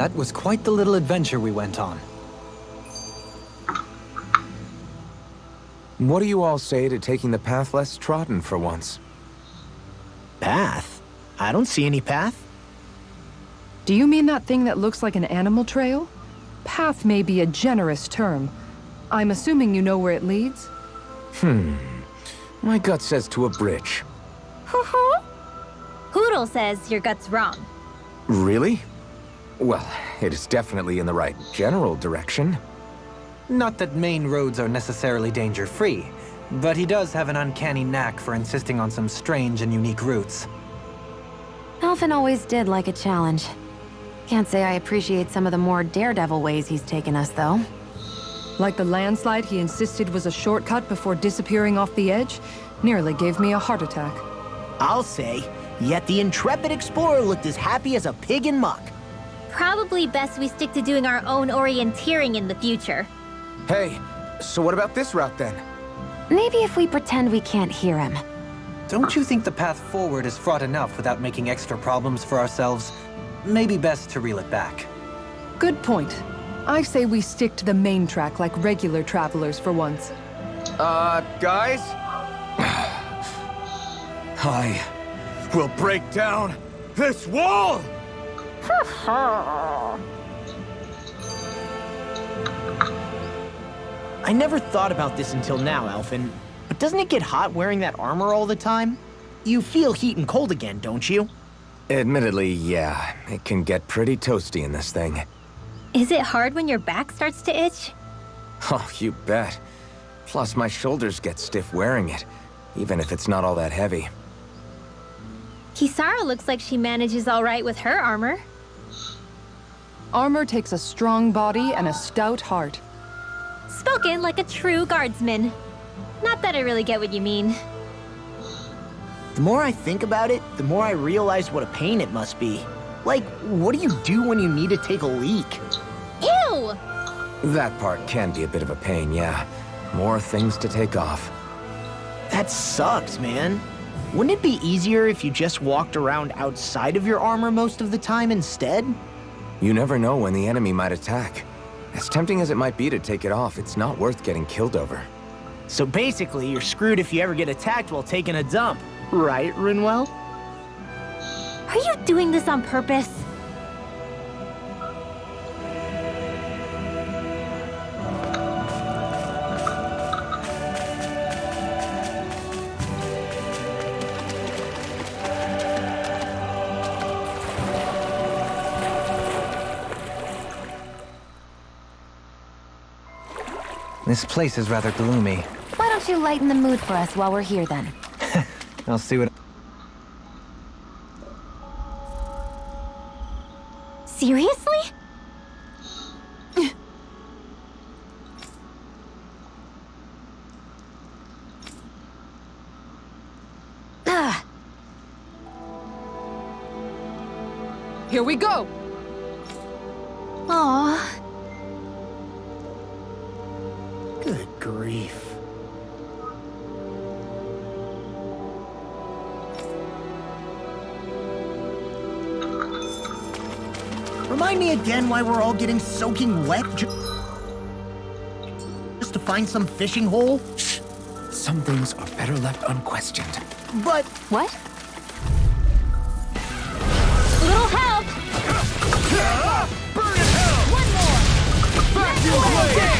That was quite the little adventure we went on. What do you all say to taking the path less trodden for once? Path? I don't see any path. Do you mean that thing that looks like an animal trail? Path may be a generous term. I'm assuming you know where it leads? My gut says to a bridge. Hoodle says your gut's wrong. Really? Well, it is definitely in the right general direction. Not that main roads are necessarily danger-free, but he does have an uncanny knack for insisting on some strange and unique routes. Alphen always did like a challenge. Can't say I appreciate some of the more daredevil ways he's taken us, though. Like the landslide he insisted was a shortcut before disappearing off the edge? Nearly gave me a heart attack. I'll say, yet the intrepid explorer looked as happy as a pig in muck. Probably best we stick to doing our own orienteering in the future. Hey, so what about this route then? Maybe if we pretend we can't hear him. Don't you think the path forward is fraught enough without making extra problems for ourselves? Maybe best to reel it back. Good point. I say we stick to the main track like regular travelers for once. Guys? I will break down this wall! I never thought about this until now, Alphen. But doesn't it get hot wearing that armor all the time? You feel heat and cold again, don't you? Admittedly, yeah. It can get pretty toasty in this thing. Is it hard when your back starts to itch? Oh, you bet. Plus, my shoulders get stiff wearing it, even if it's not all that heavy. Kisara looks like she manages all right with her armor. Armor takes a strong body and a stout heart. Spoken like a true guardsman. Not that I really get what you mean. The more I think about it, the more I realize what a pain it must be. Like, what do you do when you need to take a leak? Ew! That part can be a bit of a pain, yeah. More things to take off. That sucks, man. Wouldn't it be easier if you just walked around outside of your armor most of the time instead? You never know when the enemy might attack. As tempting as it might be to take it off, it's not worth getting killed over. So basically, you're screwed if you ever get attacked while taking a dump. Right, Rinwell? Are you doing this on purpose? This place is rather gloomy. Why don't you lighten the mood for us while we're here, then? I'll see what... Seriously? Here we go! Aww. Good grief. Remind me again why we're all getting soaking wet just to find some fishing hole? Shh. Some things are better left unquestioned. But What? Little help! Burn in hell! One more! Vacuum blade!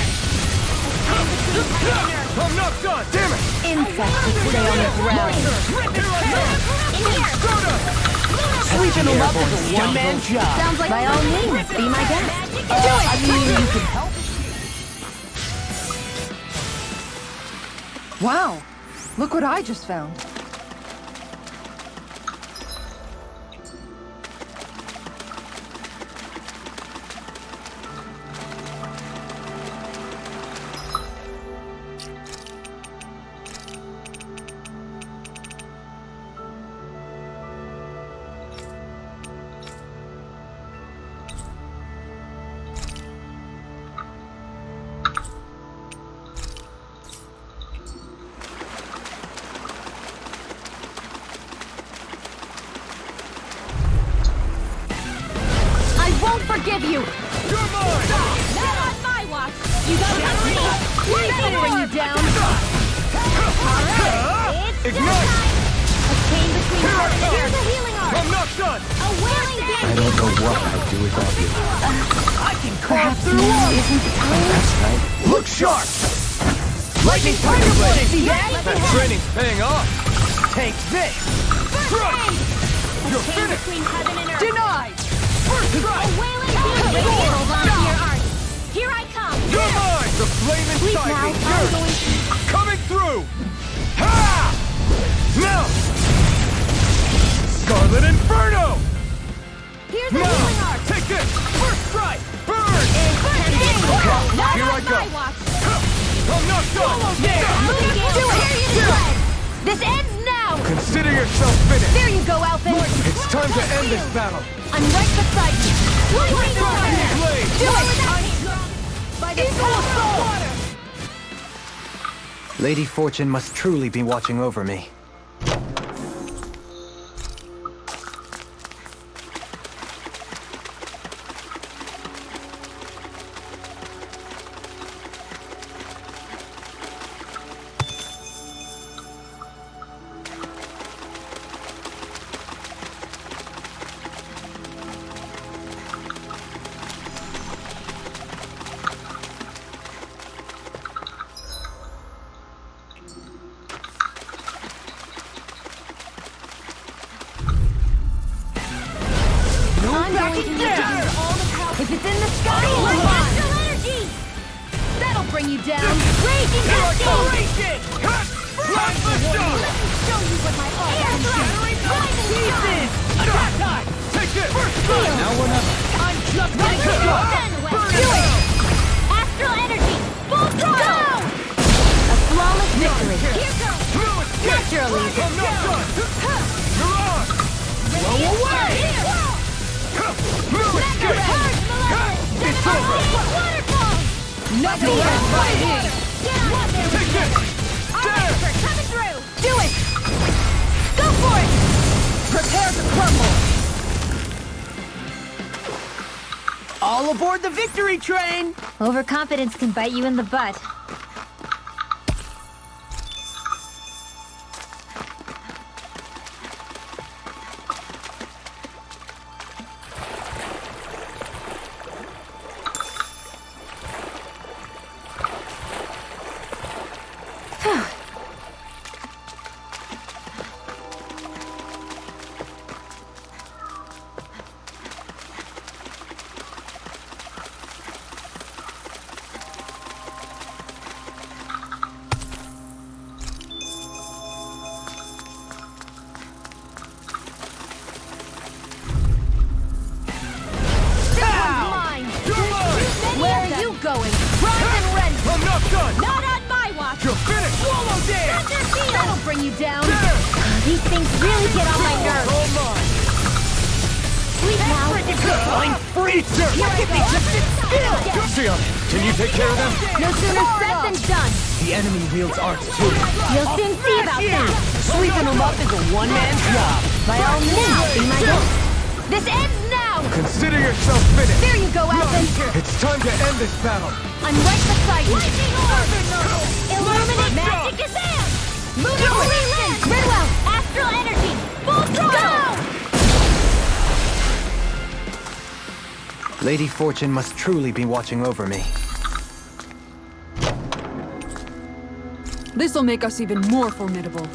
I'm not done! Damn it! Insects that stay on the ground. In here! sweeping them up is a one-man job. Sounds like by all means, be my guest. I mean, you can help. Wow! Look what I just found. forgive you! You're mine! Not on my watch! You got me! That'll bring you down! Alright, it's Ignite! a chain between Here I hearts. come. Here's a healing art! I'm not done! A wailing I bandage! don't know what I'd do without you. Perhaps now isn't the time? That's right. Look sharp! Lightning Tiger Blade! See that? That training's paying off! Take this! Thrust! You're Chain finished! between heaven and earth! Denied! First A strike! wailing bandage! Hold on to your art! Here I come! You're mine! The flame Please inside now, me! I'm Yours! going to... Coming through! Ha! Now! Scarlet Inferno! Here's a Now! healing art! Take this! First strike! Burn! Not Here I on go. my watch! I'm not done! Do it! This ends now! Consider yourself finished! There you go, Alphen! It's time to end this battle! I'm right beside you! Lightning Lightning Blade! Blade! Do it! By the power! Lady Fortune must truly be watching over me. I'm going to need to use all the power. If it's in the sky, Astral energy! That'll bring you down. Raging Cascade! Run the shot! Let me show you what my art can do. Rising Sun! Attack time! Take this! First strike! Now we're not. I'm just getting started. Do it! Astral energy! Full throttle! A flawless victory. Here goes! Naturally. I'm not done! You're on! Blow away! No escape! It's over! Waterfall! Nothing left by me! Get on there! Take this! There! Coming through! Do it! Go for it! Prepare to crumble! All aboard the victory train! Overconfidence can bite you in the butt. Where are you going? Primed and ready! I'm not done! Not on my watch! You're finished! Swallow dance! That'll bring you down! There! These things really get on my nerves! All mine! Sleep now! I'm free, sir! Here I go! Sion, can you take care of them? No sooner said than done! The enemy wields arts too. You'll soon see about that! Sweeping them up is a one-man job. By all means, be my guest! This ends now! Consider yourself finished! There you go, Alphen! It's time to end this battle! I'm right beside you! Lightning orb! Illuminate magic is there! Move it! Redwell! Astral energy! Full throttle! Lady Fortune must truly be watching over me. This'll make us even more formidable.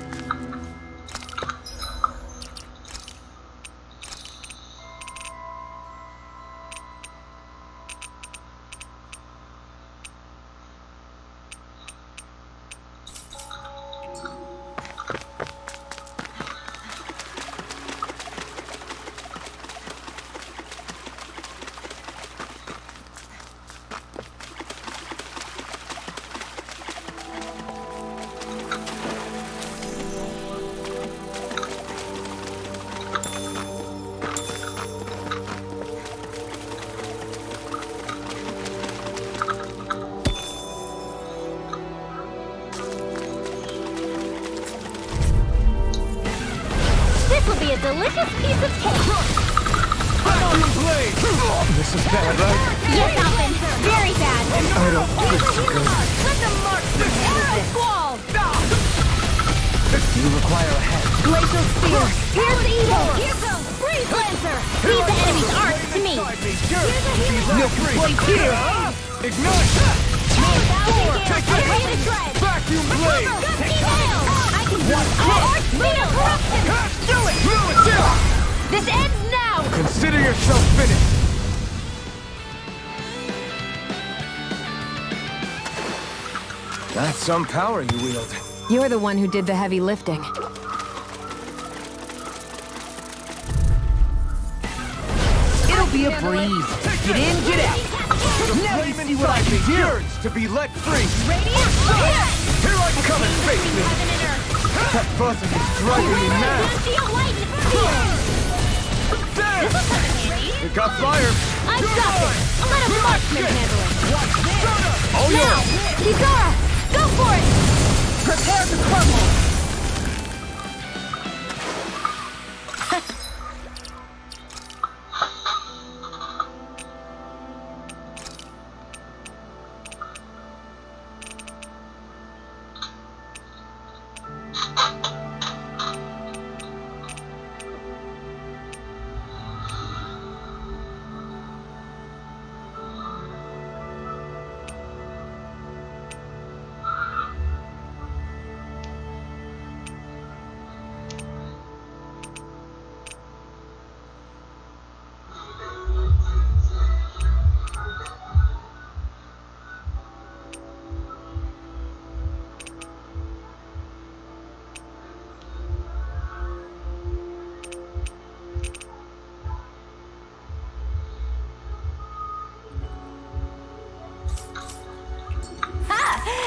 This will be a delicious piece of cake! Vacuum blade! This is bad, right? Yes, Alvin. Very bad. I don't think so good. Let the marksman handle this. Squall. You require a head. Glacial spear. Here's the evil. Here goes. Breeze Lancer. Leave the enemy's arc to me. Milk blade here! Ignite! Take it. Ready to shred. Vacuum blade! Gusty nail. I can use arc speed of corruption. Do it! Fluid down! This ends now. Consider yourself finished! That's some power you wield. You're the one who did the heavy lifting. It'll be a breeze. Get in, get out. Now you see what I can do. Yearns to be let free! Radiant fire. Here I come and face me! Heaven and earth. That buzzing is driving me mad! Celestial light and spear. There! This'll come in handy. It got fired! I've got it. Let a marksman handle it. Oh Now, yeah! Kizara, go for it. Prepare to crumble.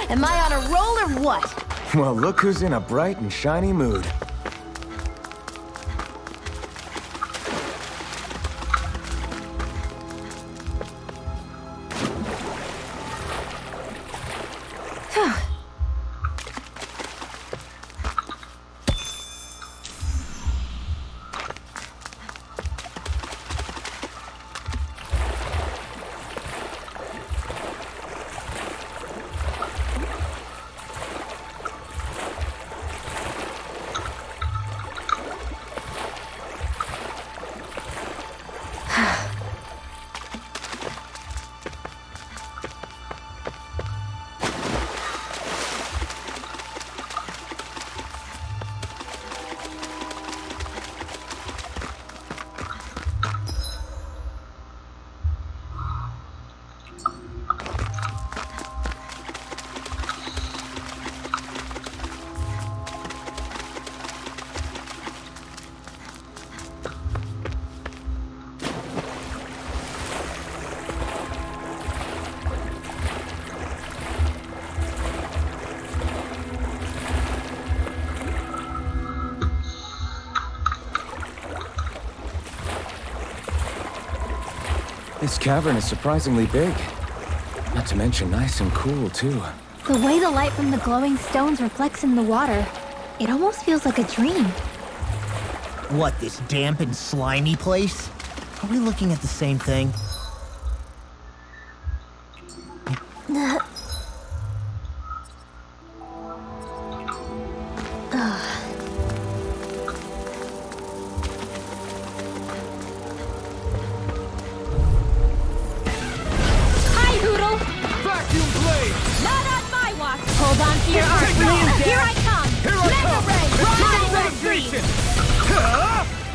Am I on a roll or what? Well, look who's in a bright and shiny mood. This cavern is surprisingly big. Not to mention nice and cool, too. The way the light from the glowing stones reflects in the water, it almost feels like a dream. What, this damp and slimy place? Are we looking at the same thing? Hi, Hoodle! Vacuum blade! Not on my watch! Hold on to your arc! Here I come! Here I Mega come! Ray! Eternal Flying breeze! rotation!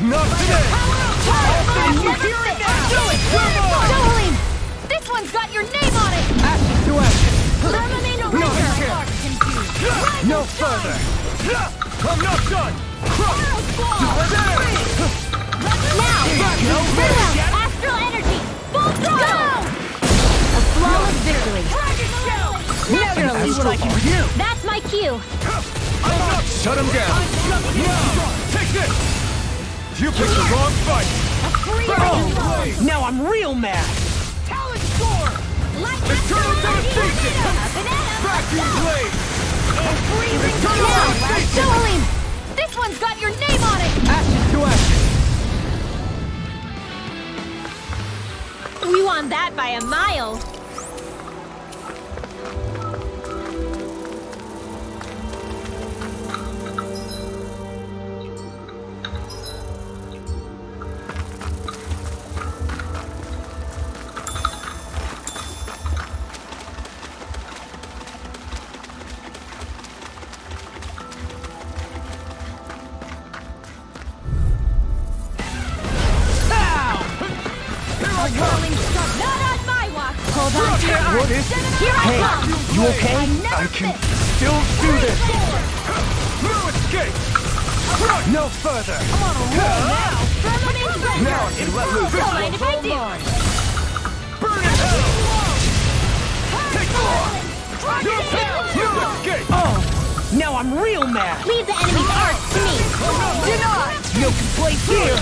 Not today! You hear it now! Do it! Come on! Jolene! This one's got your name on it! Ashes to ashes! Terminate a Not a razor! chance! No further! I'm not done! Arrow squall! Now! Farewell! Astral energy! Full throttle! A flawless victory! Now you're gonna see what I can do! That's my cue! I'm not! Shut him down! No! Take this! You picked the wrong fight! A free Blade! Now I'm real mad! Talent sword! Light Eternal devastation! Banana! Vacuum blade! Freezing Eternal now! devastation! Jolene! This one's got your name on it! Ashes to ashes! won that by a mile. Hold on to your arms. What is... Here I come. You okay? I can still do this! No escape! No further! I'm on a roll now. Now I can let loose! Don't mind if I do. Burn it hell! Take more! No escape! Oh, now I'm real mad. Leave the enemy's arts to me. Denied. No complaints here.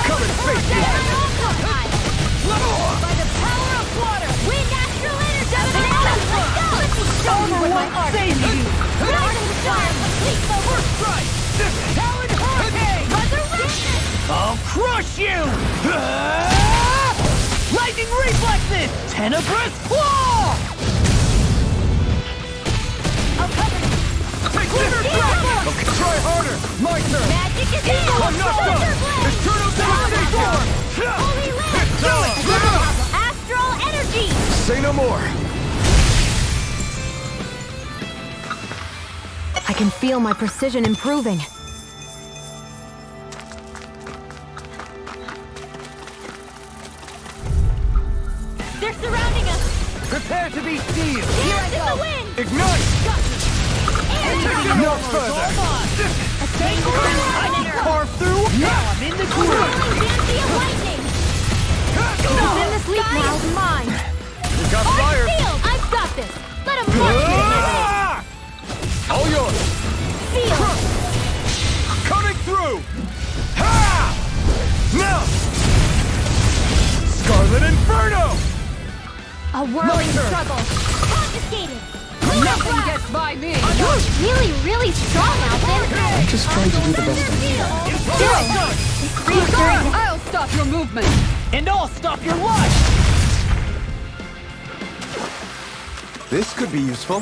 Come and face me! By the power of water, wind astral energy. Let's go. Show me what my art can do. Rise and shine. Complete the work. Strike! This talent hurricane! Resurrection. I'll crush you. Lightning reflexes. Tenebrous claw. I'll cover you. Take this! Okay, try harder! My turn! Magic is in. I'm not done! Eternal devastation! Holy land. Do it. Astral energy. Say no more! I can feel my precision improving. They're surrounding us. Prepare to be sealed! Dance in the wind. Ignite! Air. No further! I can carve through. Now I'm in the groove. Fancy of lightning. It's in this leap now. It's mine. You got Arc fire! field. I've got this. Let him march me. Ah! All yours! Seal. Coming through! Ha! Now! Scarlet Inferno! A whirling turn. struggle. Confiscated. Nothing gets by me! You're really, really strong, Alvin. I'm just trying to do the best I can. I'll stop your movement! And I'll stop your life. This could be useful.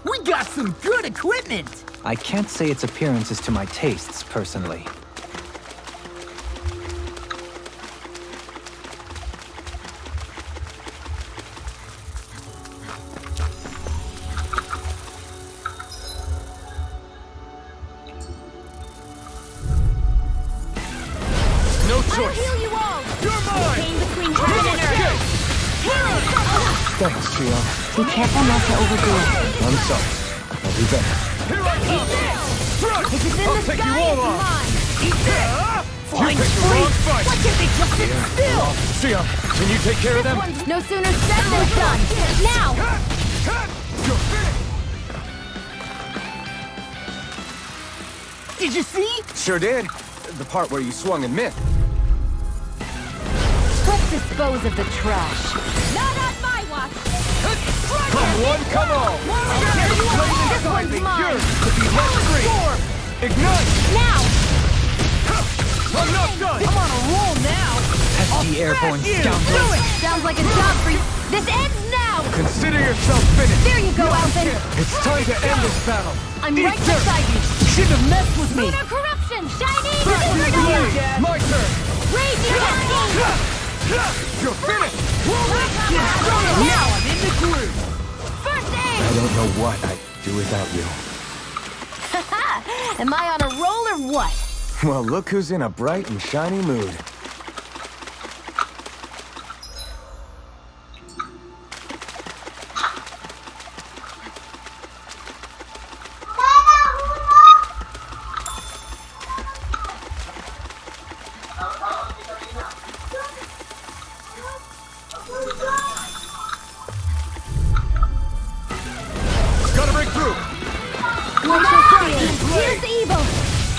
We got some good equipment. I can't say its appearance is to my tastes, personally. No I'll choice! heal you all. You're mine! Pain between heaven and earth. Thanks, Shion. Be careful not to overdo it. I'm sorry. I'll do better. Here I come! Thrust! If it's in I'll the take sky, you all it's on! mine. You picked the wrong fight! Why can't they just sit still? Shion, can you take care of them? No sooner said than done. Now. You're finished! Did you see? Sure did. The part where you swung and missed. Let's dispose of the trash. Not on my watch. Come one, come all! This one's mine. Yours to be let free! Ignite! Now. I'm not done! I'm on a roll now. Pesky airborne scoundrels! Sounds like a job for you. This ends now. Consider yourself finished! There you go, Alvin. It's time to end this battle! I'm right beside you. Shouldn't have messed with me. Lunar corruption. Shiny. Blade! My turn! Raise your hand. You're finished! Now I'm in the groove. First I aid. don't know what I'd do without you. Am I on a roll or what? Well, look who's in a bright and shiny mood. Gotta break through! Here's the evil.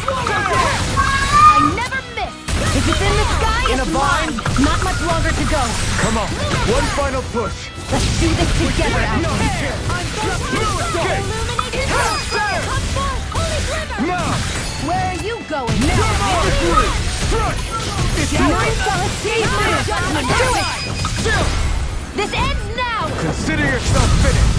I never miss. If it's in the sky, In a it's bind? mine. Not much longer to go. Come on, one final push. Let's do this together, No, Alpha. escape! Illuminated Come forth, holy glimmer! Now! Where are you going now? Come on! Crush! It's Mind judgment! Do it! Still! This ends now! Consider yourself finished!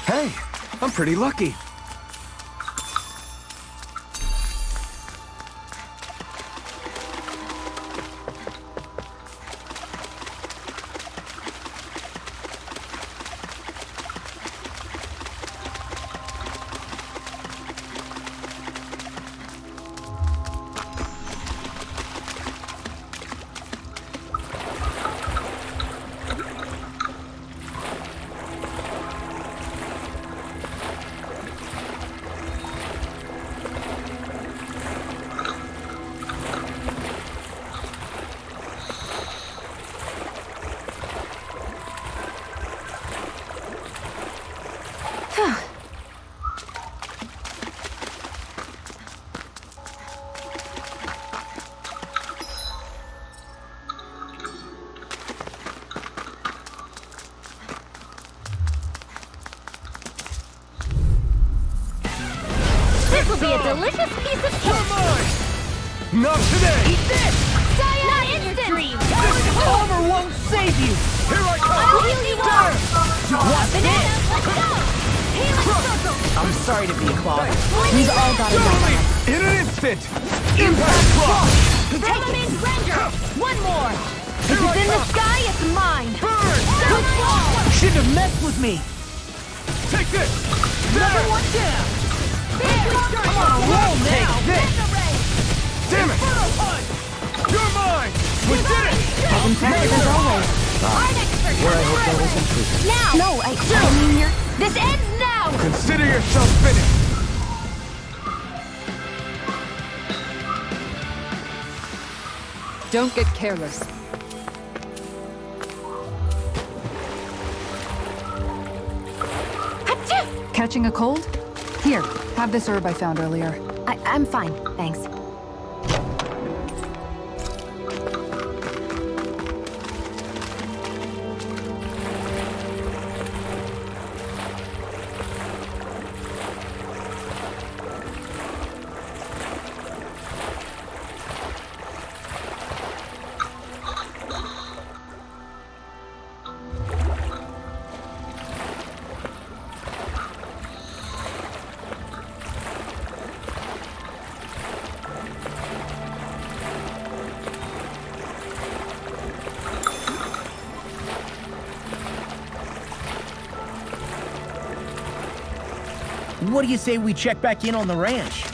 Hey, I'm pretty lucky. This will be a delicious piece of cake! Not today! Eat this! Not instant! Armor won't save you! Here I I'll come! heal you up! Want Banana, let's go! Healing circle! I'm sorry to be a bother. We've all got enough. In an instant! Impact block! Thermomane render! One more! If it's in the sky, it's mine! Burn! Good ball! Shouldn't have messed with me! Take this! Another There! one down! Come on, roll now. Take this! Damn it! You're mine! We did it! Impressive as always. Art expert! Now! No, I mean you're... This ends now! Consider yourself finished! Don't get careless. Catching a cold? Here, have this herb I found earlier. I'm fine, thanks. What do you say we check back in on the ranch?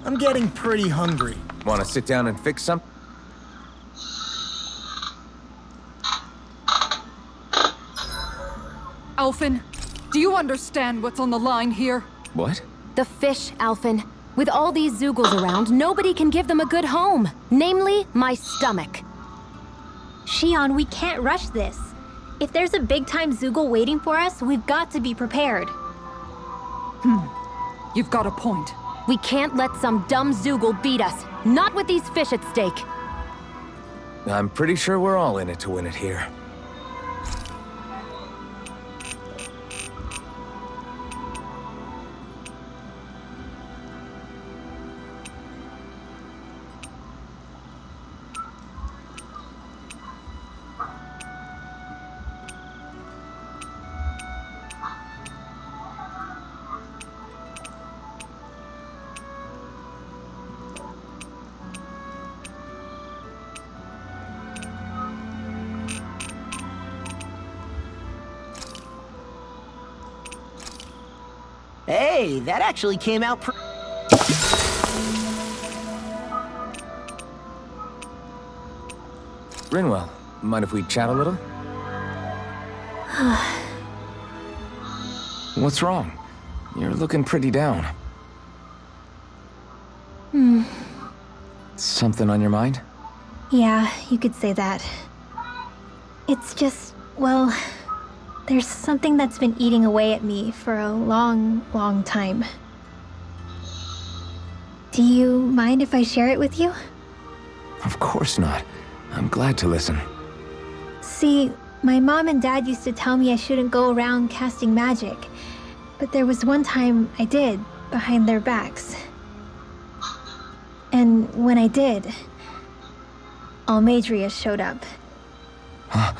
I'm getting pretty hungry. Want to sit down and fix something? Alphen, do you understand what's on the line here? What? The fish, Alphen. With all these Zoogles around, nobody can give them a good home. Namely, my stomach. Shion, we can't rush this. If there's a big-time Zoogle waiting for us, we've got to be prepared. You've got a point. We can't let some dumb Zoogle beat us. Not with these fish at stake. I'm pretty sure we're all in it to win it here. Hey, that actually came out Rinwell, mind if we chat a little? What's wrong? You're looking pretty down. Something on your mind? Yeah, you could say that. It's just, well, there's something that's been eating away at me for a long, long time. Do you mind if I share it with you? Of course not. I'm glad to listen. See, my mom and dad used to tell me I shouldn't go around casting magic. But there was one time I did, behind their backs. And when I did, Almadria showed up. Huh?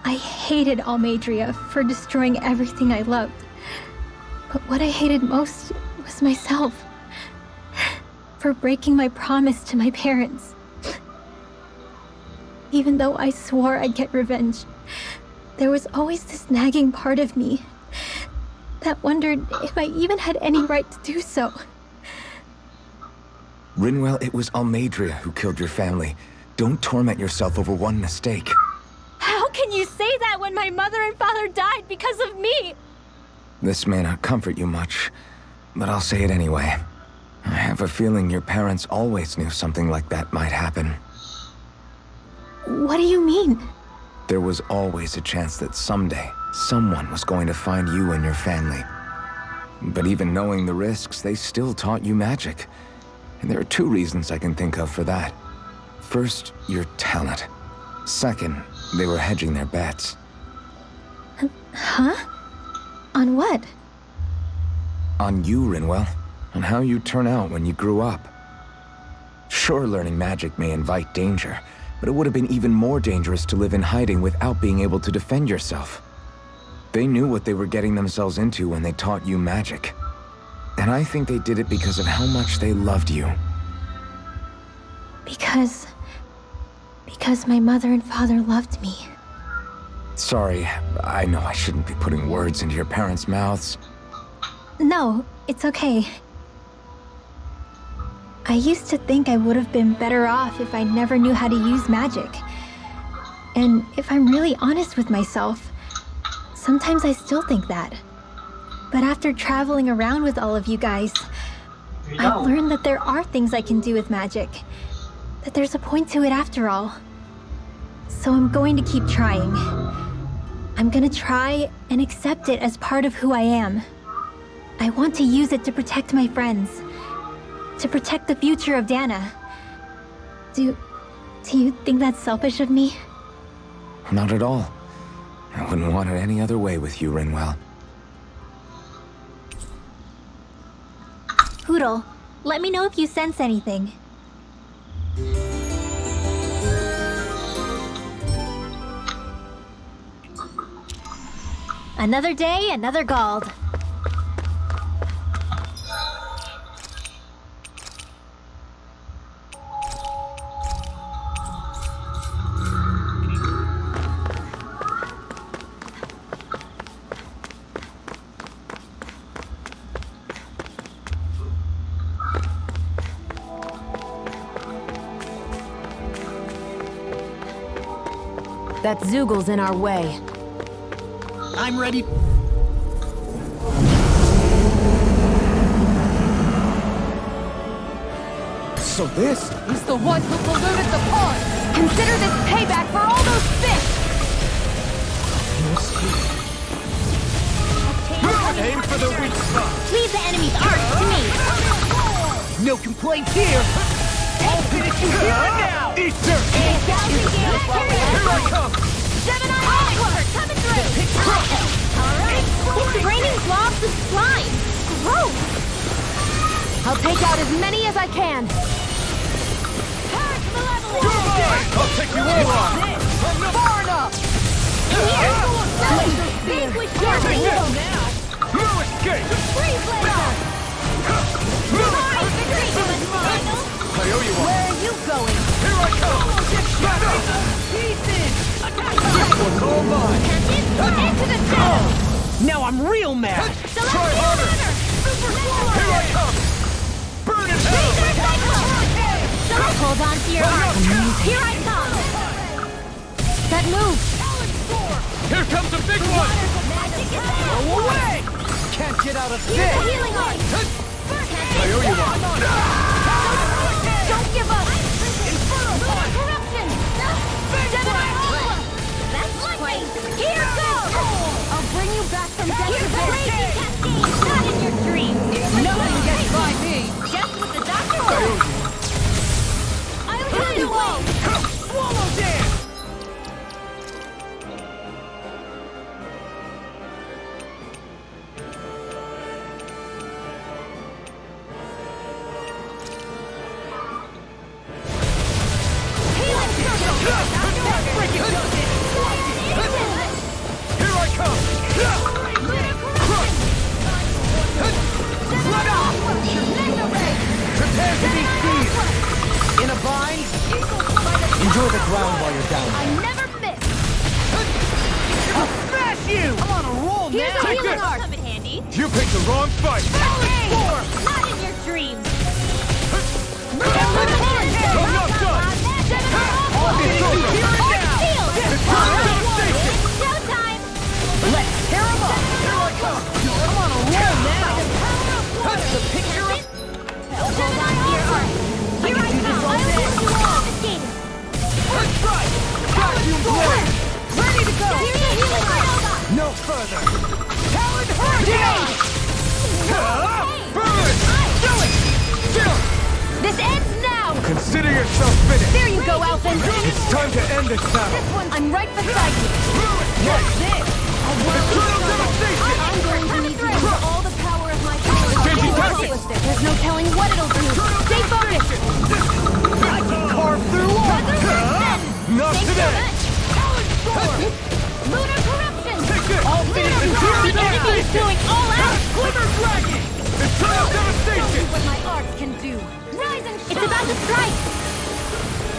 I hated Almadria for destroying everything I loved. But what I hated most was myself. For breaking my promise to my parents. Even though I swore I'd get revenge, there was always this nagging part of me that wondered if I even had any right to do so. Rinwell, it was Almadria who killed your family. Don't torment yourself over one mistake. How can you say that when my mother and father died because of me? This may not comfort you much, but I'll say it anyway. I have a feeling your parents always knew something like that might happen. What do you mean? There was always a chance that someday, someone was going to find you and your family. But even knowing the risks, they still taught you magic. And there are two reasons I can think of for that. First, your talent. Second, they were hedging their bets. Huh? On what? On you, Rinwell. On how you turn out when you grew up. Sure, learning magic may invite danger, but it would have been even more dangerous to live in hiding without being able to defend yourself. They knew what they were getting themselves into when they taught you magic. And I think they did it because of how much they loved you. Because my mother and father loved me. Sorry, I know I shouldn't be putting words into your parents' mouths. No, it's okay. I used to think I would have been better off if I never knew how to use magic. And if I'm really honest with myself, sometimes I still think that. But after traveling around with all of you guys, I've learned that there are things I can do with magic. That there's a point to it after all. So I'm going to keep trying. I'm gonna try and accept it as part of who I am. I want to use it to protect my friends. To protect the future of Dana. Do you think that's selfish of me? Not at all. I wouldn't want it any other way with you, Rinwell. Poodle, let me know if you sense anything. Another day, another Gald. That Zoogle's in our way. I'm ready. So this... He's the one who polluted the pond! Consider this payback for all those fish! Aim for the weak spot. Leave the enemy's arc to me. No complaints here. I'll finish you here and now. Easter! Here Here I come! Gemini Aqua, coming through. Alright. It's raining blobs of slime. Gross. I'll take out as many as I can. You're mine! I'll take you all on! Far enough! Vanquish your hero now. No escape! Freeze laser. Divine victory. I owe you one. Where are you going? Here I come! This one's all mine! Into the shadow. Now I'm real mad. Try harder! Here I come! Burn in hell! Hold on to your arm. Here I come. That move! Here comes a big one! Go away. Can't get out of Use this. the healing art. I owe you one. Don't give up. Lunar corruption. Gemini Aqua. That's right. Here goes. I'll bring you back from death Here's to the death. raging cascade. Not in your dreams. Nothing gets by me! Just what the doctor said. I'll heal you all. Swallow dance. Healing circle. Here I come! Prepare to be seized. In a bind. Enjoy the ground while you're down. I never miss. I'll smash you. I'm on a roll Here's now. a Take healing this. art. Come in handy. You picked the wrong fight! Not in your dreams. I'm not done! I'll finish you here and now. Devastation! Showtime. Let's tear 'em up. Here I come. I'm on a roll now. That's the picture of... Hold on to your arm. Here I come. I'll finish you all. Escape. First strike. Got you, Blade. Ready to go. Here's the healing art. No further. Talon Hurricane. Burn! Do it. Still! This ends now! Consider yourself finished! There you go, Alphen! It's time to end this battle! I'm right beside you! What's this? Eternal devastation! I'm going to need to use all the power of my powers. Changing target! There's no telling what it'll do! Stay focused! I can carve through walls. Not today! Lunar corruption. Take this! I'll finish The it. enemy is going all out. Glimmer Dragon. Eternal devastation! What my art can do! Rise and shine. It's about to strike!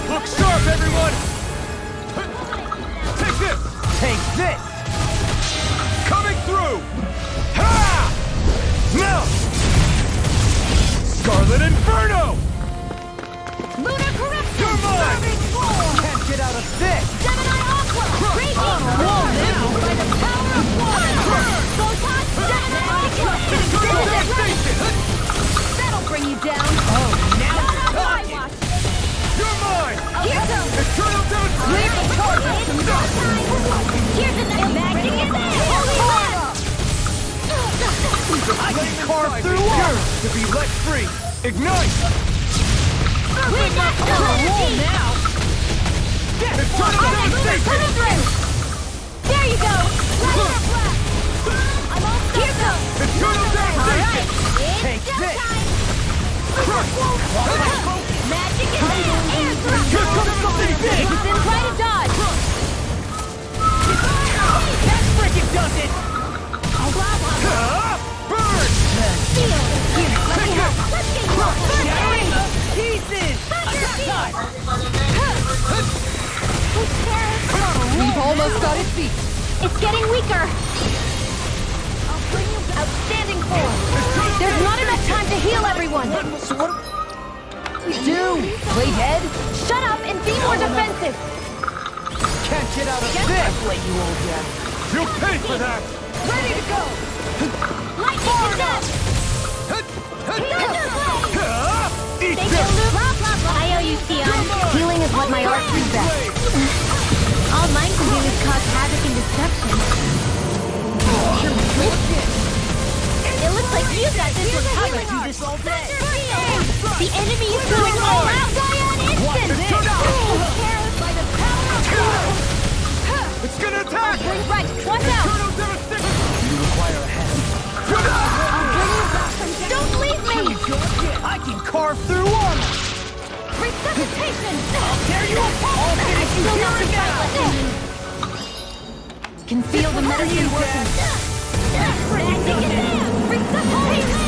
Look sharp, everyone! Take this! Take this. Coming through! Ha! Now! Scarlet Inferno! Lunar corruption. You're mine! Can't get out of this. Gemini Aqua. Raging. Roll now. By the power of water. Photon. Gemini Aqua. Eternal devastation! That'll bring you down. Oh, now Not you're on my talking. watch. You're mine! Here goes. Eternal Clear devastation! the target. It's showtime. Here's another magic in there. Holy land. I can carve through walls. Yours to be let free! Ignite! We got no energy. Now. Eternal devastation! Coming through. There you go. I'm all set. Here goes. Eternal All right. devastation! Take It's this. showtime. Crush! Magic in there. Air thrust. Here comes something big! It's in try to dodge! That frickin' does it. Ah! Burn! Feel. Here, let me help. Let's get you off. Shattering the pieces. We've almost got it beat. It's getting weaker. Outstanding form! There's not enough time to heal everyone! So what do we do? Play dead? Shut up and be more defensive! Can't get out of this. Play you old man. You'll pay for that! Ready to go! Lightning to death! Eat They this! can move. I owe you, Theon. Healing is what my arts do best. All mine can do is cause havoc and destruction. It looks like you got this one covered. Do this all day. The enemy is going all out. Die on instant. Who cares by the power of God? It's gonna attack! Bring right. Watch out. Turtle devastation! You require a hand. Don't leave me. I can carve through armor! Resuscitation. Tear you apart! I still have to fight with him. Can feel the medicine working.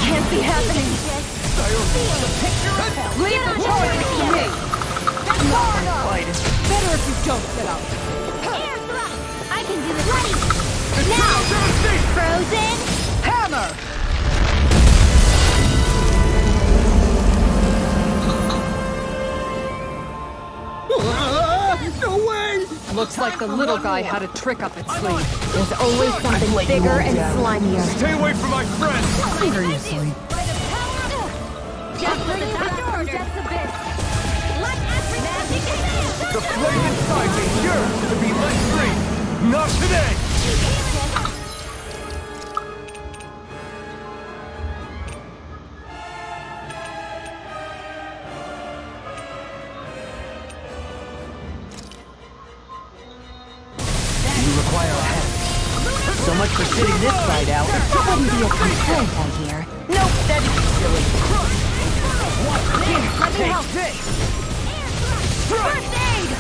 Can't be happening. Leave the charge to me! Better if you don't get out. Air thrust. I can do it. Ready. Now. Frozen. Hammer! No way! Looks like the little guy had a trick up its sleeve. There's always something bigger and slimier. Stay away from my friend! Seriously. Just bring it back to order. Just a bit. Like magic. The flame inside me yearns to be let free! Not today! You require a hand. So much for sitting this side out. That wouldn't be a complaint, I hear. Nope, that'd be silly. Let me help. This! First aid.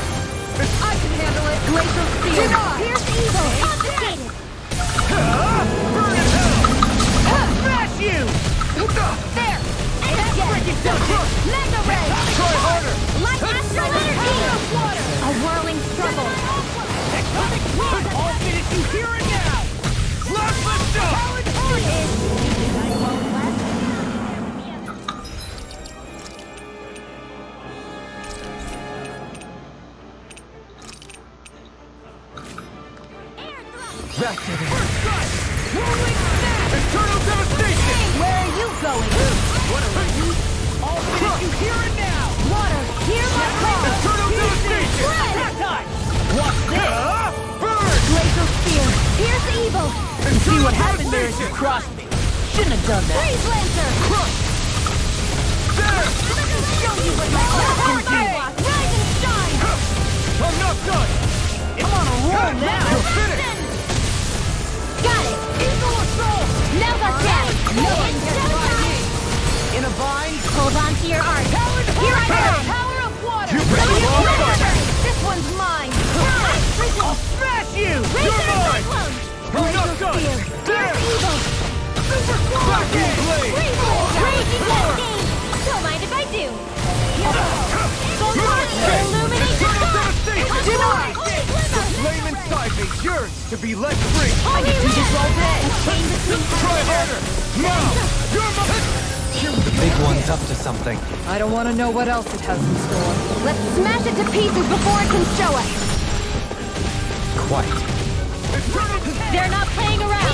I can handle it. Glacial steel. Pierce evil. Confiscated. Smash you! There. Freaking Mega ray. Try harder! Like astral energy. A whirling struggle. I'll finish you here and now! Let's go! That did it. Eternal devastation! Where are you going? I'll finish you here and now! Water, hear my call. Eternal devastation! Spread. Attack time! What's this? Burn! Glacial spear. Pierce evil. See what happened there as you crossed me. Shouldn't have done that. Freeze lancer. There! Show you what my class can do. Rise and shine. I'm not done! I'm on a roll now! You're finished! Got it. Eagle assault! Now's our chance. Nothing It's gets showtime. by me! In a bind? Hold on to your art. Here I go. Power of water! You picked the wrong fight! This one's mine. I'll smash you! You're mine! Cyclone. I'm not done! There! Pierce evil. Super Back in Squad! blade! Raging lightning. Don't mind if I do. Illuminate the Eternal sky. devastation! Deny. The flame inside me yearns to be let free! I can do this all day! Try harder! Now! You're my... The big one's up to something. I don't want to know what else it has in store. Let's smash it to pieces before it can show us. Quite. They're not playing around.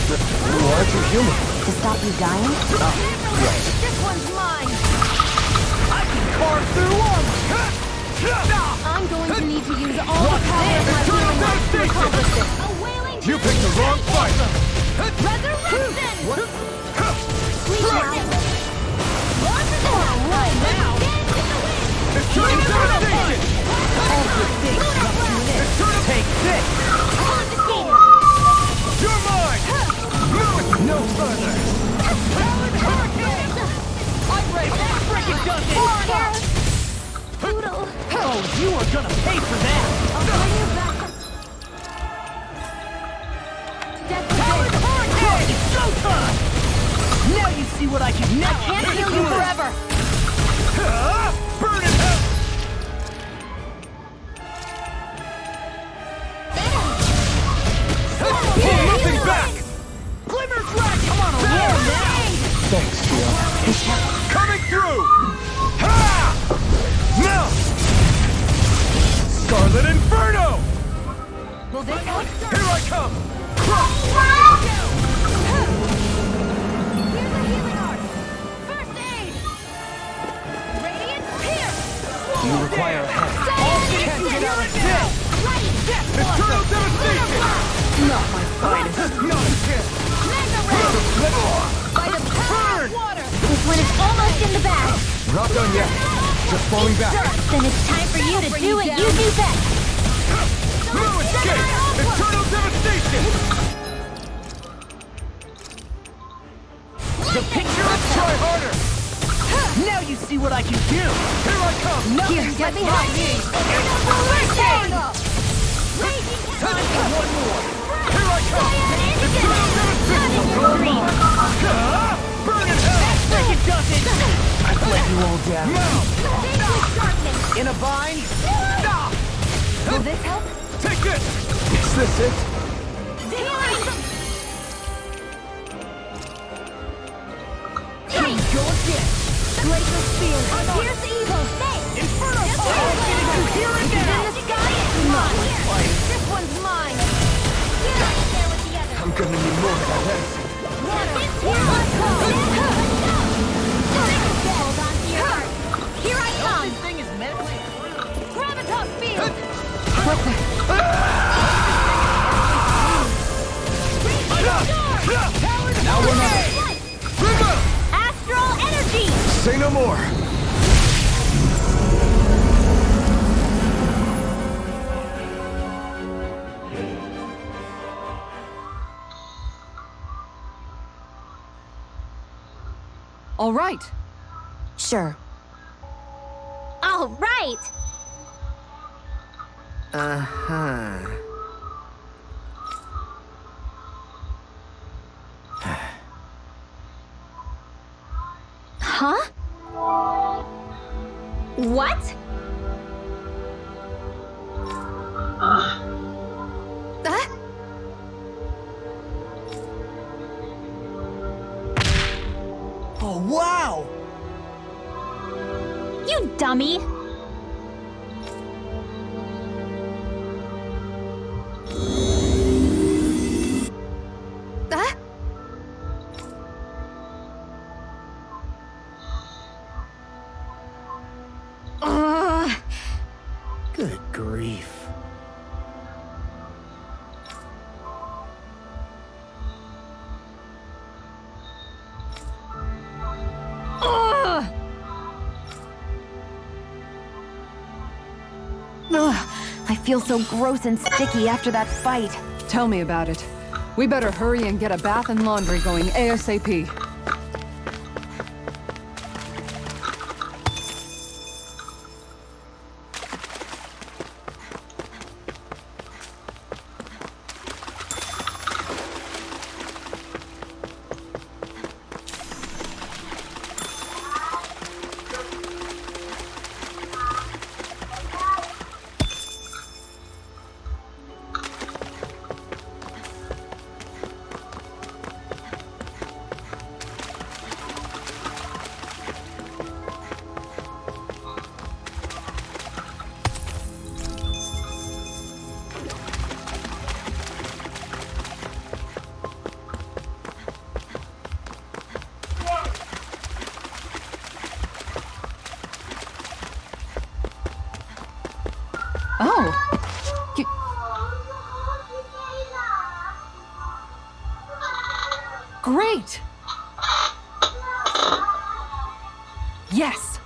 Who are you human? To stop you dying? This one's mine. I can carve through armor! I'm going to need to use all the power of my wheeling life to accomplish this. A wailing You picked the wrong fight! resurrection. Sleep now. Eternal devastation! All good things come to an end. Take this! Confiscated. You're mine! No further! I'm ready! Frickin' done this! Poodle. Oh, you are gonna pay for that! I'll bring you back. It's showtime! Now you see what I can now! Can't heal you forever. Burn it out! Hold nothing back! Glimmer Dragon! I'm on a roll now! Thanks, Gio. Coming through! Ha! Now! Scarlet Inferno! Will this help? Here I come! Here's a healing art. First aid. Radiant pierce. Do you require a hand? Can't get out of this. Eternal devastation! Not my finest. Not a chance! Mega ray. By the power of water. This one is almost in the bag. Not done yet. Just falling back. Then it's time for you to do what you do best. No escape! Eternal devastation! The picture of Try harder! Now you see what I can do. Here I come! Here, let me help you. First aid. Time for one more. Here I come! Eternal devastation! Burn in hell! Like it doesn't. I've let you all down. Now! In a bind. Will this help? Take this! Is this it? Go again. Glacial spear. Here's evil. Thanks. Inferno fire. Here and In now. the sky, it's mine. This one's mine. Here, right there with the others. I'm gonna need more of that medicine. Hold on to your heart. Here I come. This thing is mentally. Gravitas field. Now we're not. Astral energy. Say no more! All right. Sure. All right. Uh-huh. Huh? What? Oh, wow! You dummy. Good grief. Ugh, I feel so gross and sticky after that fight. Tell me about it. We better hurry and get a bath and laundry going ASAP. Oh. Great! Yes!